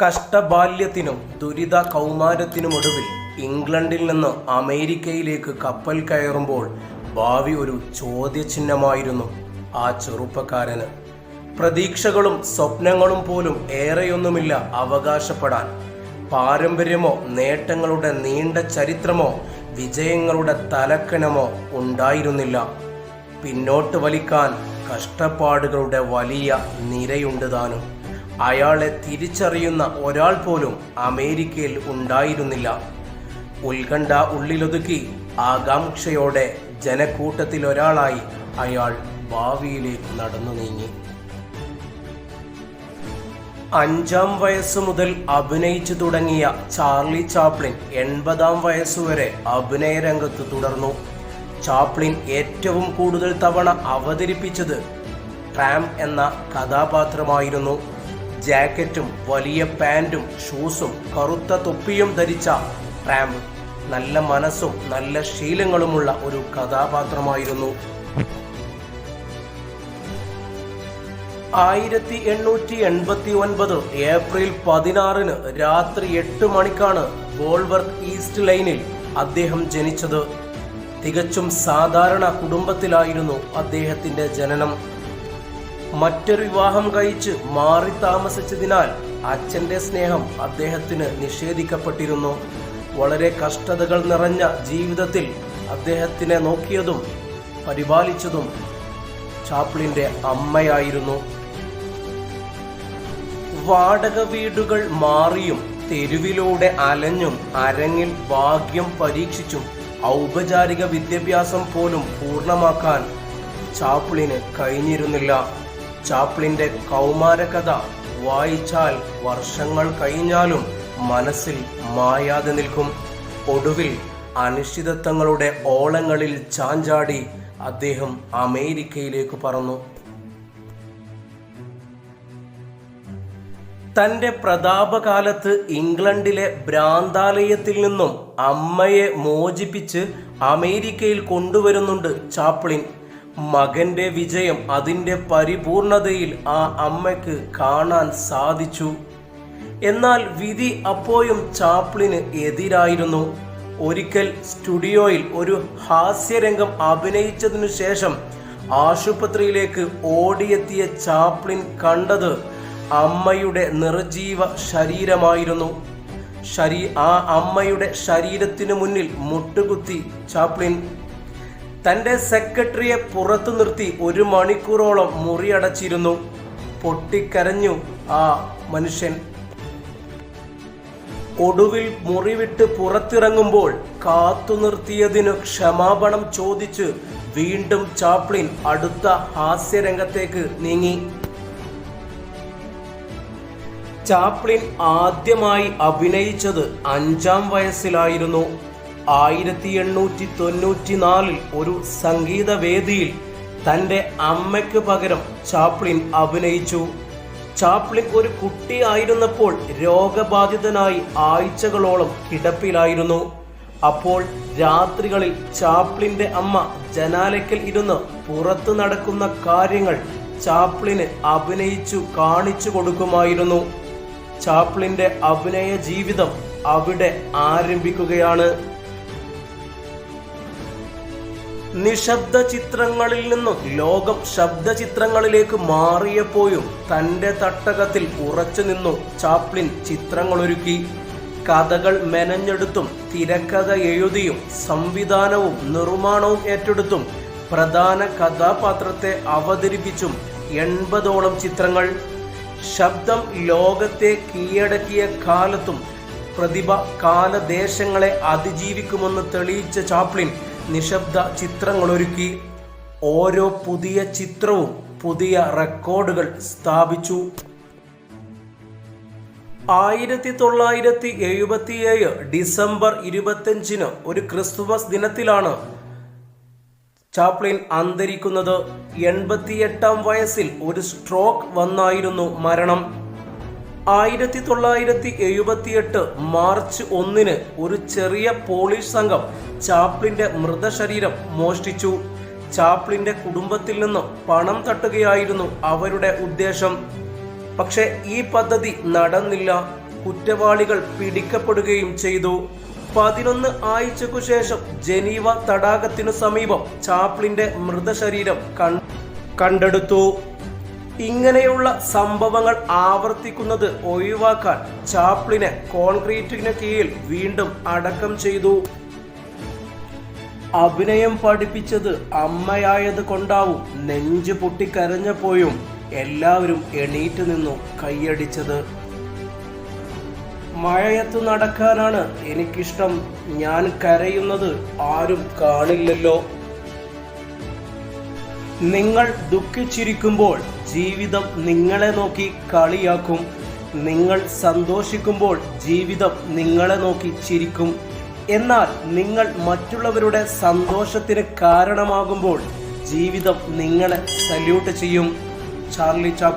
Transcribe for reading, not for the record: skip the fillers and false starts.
കഷ്ടബാല്യത്തിനും ദുരിത കൗമാരത്തിനുമൊടുവിൽ ഇംഗ്ലണ്ടിൽ നിന്ന് അമേരിക്കയിലേക്ക് കപ്പൽ കയറുമ്പോൾ ഭാവി ഒരു ചോദ്യചിഹ്നമായിരുന്നു ആ ചെറുപ്പക്കാരന്. പ്രതീക്ഷകളും സ്വപ്നങ്ങളും പോലും ഏറെയൊന്നുമില്ല അവകാശപ്പെടാൻ. പാരമ്പര്യമോ നേട്ടങ്ങളുടെ നീണ്ട ചരിത്രമോ വിജയങ്ങളുടെ തലക്കനമോ ഉണ്ടായിരുന്നില്ല. പിന്നോട്ട് വലിക്കാൻ കഷ്ടപ്പാടുകളുടെ വലിയ നിരയുണ്ട് താനും. അയാളെ തിരിച്ചറിയുന്ന ഒരാൾ പോലും അമേരിക്കയിൽ ഉണ്ടായിരുന്നില്ല. ഉത്കണ്ഠ ഉള്ളിലൊതുക്കി ആകാംക്ഷയോടെ ജനക്കൂട്ടത്തിലൊരാളായി അയാൾ ഭാവിയിലേക്ക് നടന്നു നീങ്ങി. 5-ാം വയസ്സു മുതൽ അഭിനയിച്ചു തുടങ്ങിയ ചാർലി ചാപ്ലിൻ 80-ാം വയസ്സുവരെ അഭിനയ രംഗത്ത് തുടർന്നു. ചാപ്ലിൻ ഏറ്റവും കൂടുതൽ തവണ അവതരിപ്പിച്ചത് ട്രാം എന്ന കഥാപാത്രമായിരുന്നു. ജാക്കറ്റും വലിയ പാൻറ്റും ഷൂസും കറുത്ത തൊപ്പിയും ധരിച്ച ട്രാം നല്ല മനസ്സും നല്ല ശീലങ്ങളുമുള്ള ഒരു കഥാപാത്രമായിരുന്നു. 1889 ഏപ്രിൽ 16 രാത്രി 8 മണിക്കാണ് വോൾവർത്ത് ഈസ്റ്റ് ലൈനിൽ അദ്ദേഹം ജനിച്ചത്. തികച്ചും സാധാരണ കുടുംബത്തിലായിരുന്നു അദ്ദേഹത്തിന്റെ ജനനം. മറ്റൊരു വിവാഹം കഴിച്ച് മാറി താമസിച്ചതിനാൽ അച്ഛന്റെ സ്നേഹം അദ്ദേഹത്തിന് നിഷേധിക്കപ്പെട്ടിരുന്നു. വളരെ കഷ്ടതകൾ നിറഞ്ഞ ജീവിതത്തിൽ അദ്ദേഹത്തിനെ നോക്കിയതും പരിപാലിച്ചതും ചാപ്ലിന്റെ അമ്മയായിരുന്നു. വാടക വീടുകൾ മാറിയും തെരുവിലൂടെ അലഞ്ഞും അരങ്ങിൽ ഭാഗ്യം പരീക്ഷിച്ചും ഔപചാരിക വിദ്യാഭ്യാസം പോലും പൂർണ്ണമാക്കാൻ ചാപ്ലിന് കഴിഞ്ഞിരുന്നില്ല. ചാപ്ലിന്റെ കൗമാരകഥ വായിച്ചാൽ വർഷങ്ങൾ കഴിഞ്ഞാലും മനസ്സിൽ മായാതെ നിൽക്കും. ഒടുവിൽ അനിശ്ചിതത്വങ്ങളുടെ ഓളങ്ങളിൽ ചാഞ്ചാടി അദ്ദേഹം അമേരിക്കയിലേക്ക് പറന്നു. തന്റെ പ്രതാപകാലത്ത് ഇംഗ്ലണ്ടിലെ ഭ്രാന്താലയത്തിൽ നിന്നും അമ്മയെ മോചിപ്പിച്ച് അമേരിക്കയിൽ കൊണ്ടുവരുന്നുണ്ട് ചാപ്ലിൻ. മകന്റെ വിജയം അതിൻ്റെ പരിപൂർണതയിൽ ആ അമ്മയ്ക്ക് കാണാൻ സാധിച്ചു. എന്നാൽ വിധി അപ്പോഴും ചാപ്ലിന് എതിരായിരുന്നു. ഒരിക്കൽ സ്റ്റുഡിയോയിൽ ഒരു ഹാസ്യരംഗം അഭിനയിച്ചതിനു ശേഷം ആശുപത്രിയിലേക്ക് ഓടിയെത്തിയ ചാപ്ലിൻ കണ്ടത് അമ്മയുടെ നിർജീവ ശരീരമായിരുന്നു. ആ അമ്മയുടെ ശരീരത്തിനു മുന്നിൽ മുട്ടുകുത്തി ചാപ്ലിൻ തന്റെ സെക്രട്ടറിയെ പുറത്തു നിർത്തി 1 മണിക്കൂറോളം മുറിയടച്ചിരുന്നു. പൊട്ടിക്കരഞ്ഞു ആ മനുഷ്യൻ. ഒടുവിൽ മുറിവിട്ട് പുറത്തിറങ്ങുമ്പോൾ കാത്തു നിർത്തിയതിനു ക്ഷമാപണം ചോദിച്ച് വീണ്ടും ചാപ്ലിൻ അടുത്ത ഹാസ്യരംഗത്തേക്ക് നീങ്ങി. ചാപ്ലിൻ ആദ്യമായി അഭിനയിച്ചത് 5-ാം വയസ്സിലായിരുന്നു. 1894 ഒരു സംഗീതവേദിയിൽ തൻ്റെ അമ്മയ്ക്ക് പകരം ചാപ്ലിൻ അഭിനയിച്ചു. ചാപ്ലിൻ ഒരു കുട്ടിയായിരുന്നപ്പോൾ രോഗബാധിതനായി ആഴ്ചകളോളം കിടപ്പിലായിരുന്നു. അപ്പോൾ രാത്രികളിൽ ചാപ്ലിന്റെ അമ്മ ജനാലയ്ക്കൽ ഇരുന്ന് പുറത്തു നടക്കുന്ന കാര്യങ്ങൾ ചാപ്ലിന് അഭിനയിച്ചു കാണിച്ചു കൊടുക്കുമായിരുന്നു. ചാപ്ലിന്റെ അഭിനയ ജീവിതം അവിടെ ആരംഭിക്കുകയാണ്. നിശബ്ദ ചിത്രങ്ങളിൽ നിന്നും ലോകം ശബ്ദ ചിത്രങ്ങളിലേക്ക് മാറിയപ്പോഴും തന്റെ തട്ടകത്തിൽ ഉറച്ചു നിന്നു ചാപ്ലിൻ ചിത്രങ്ങളൊരുക്കി. കഥകൾ മെനഞ്ഞെടുത്തും തിരക്കഥ എഴുതിയും സംവിധാനവും നിർമ്മാണവും ഏറ്റെടുത്തും പ്രധാന കഥാപാത്രത്തെ അവതരിപ്പിച്ചും 80ഓളം ചിത്രങ്ങൾ. ശബ്ദം ലോകത്തെ കീഴടക്കിയ കാലത്തും പ്രതിഭ കാലദേശങ്ങളെ അതിജീവിക്കുമെന്ന് തെളിയിച്ച ചാപ്ലിൻ നിശബ്ദ ചിത്രങ്ങളൊരുക്കി. ഓരോ പുതിയ ചിത്രവും പുതിയ റെക്കോർഡുകൾ സ്ഥാപിച്ചു. 1977 ഡിസംബർ 25 ഒരു ക്രിസ്തുമസ് ദിനത്തിലാണ് ചാപ്ലിൻ അന്തരിക്കുന്നത്. 88-ാം വയസ്സിൽ ഒരു സ്ട്രോക്ക് വന്നായിരുന്നു മരണം. 1978 മാർച്ച് 1 ഒരു ചെറിയ പോളിഷ് സംഘം ചാപ്ലിന്റെ മൃതശരീരം മോഷ്ടിച്ചു. ചാപ്ലിന്റെ കുടുംബത്തിൽ നിന്ന് പണം തട്ടുകയായിരുന്നു അവരുടെ ഉദ്ദേശം. പക്ഷെ ഈ പദ്ധതി നടന്നില്ല. കുറ്റവാളികൾ പിടിക്കപ്പെടുകയും ചെയ്തു. 11 ആഴ്ചക്കു ശേഷം ജനീവ തടാകത്തിനു സമീപം ചാപ്ലിന്റെ മൃതശരീരം കണ്ടെടുത്തു. ഇങ്ങനെയുള്ള സംഭവങ്ങൾ ആവർത്തിക്കുന്നത് ഒഴിവാക്കാൻ ചാപ്ലിനെ കോൺക്രീറ്റിന് കീഴിൽ വീണ്ടും അടക്കം ചെയ്തു. അഭിനയം പഠിപ്പിച്ചത് അമ്മയായത് കൊണ്ടാവും നെഞ്ചു പൊട്ടിക്കരഞ്ഞപ്പോഴും എല്ലാവരും എണീറ്റ് നിന്നു കൈയടിച്ചത്. മഴയത്തു നടക്കാനാണ് എനിക്കിഷ്ടം. ഞാൻ കരയുന്നത് ആരും കാണില്ലല്ലോ. നിങ്ങൾ ദുഃഖിച്ചിരിക്കുമ്പോൾ ജീവിതം നിങ്ങളെ നോക്കി കളിയാക്കും. നിങ്ങൾ സന്തോഷിക്കുമ്പോൾ ജീവിതം നിങ്ങളെ നോക്കി ചിരിക്കും. എന്നാൽ നിങ്ങൾ മറ്റുള്ളവരുടെ സന്തോഷത്തിന് കാരണമാകുമ്പോൾ ജീവിതം നിങ്ങളെ സല്യൂട്ട് ചെയ്യും. Charlie Chaplin.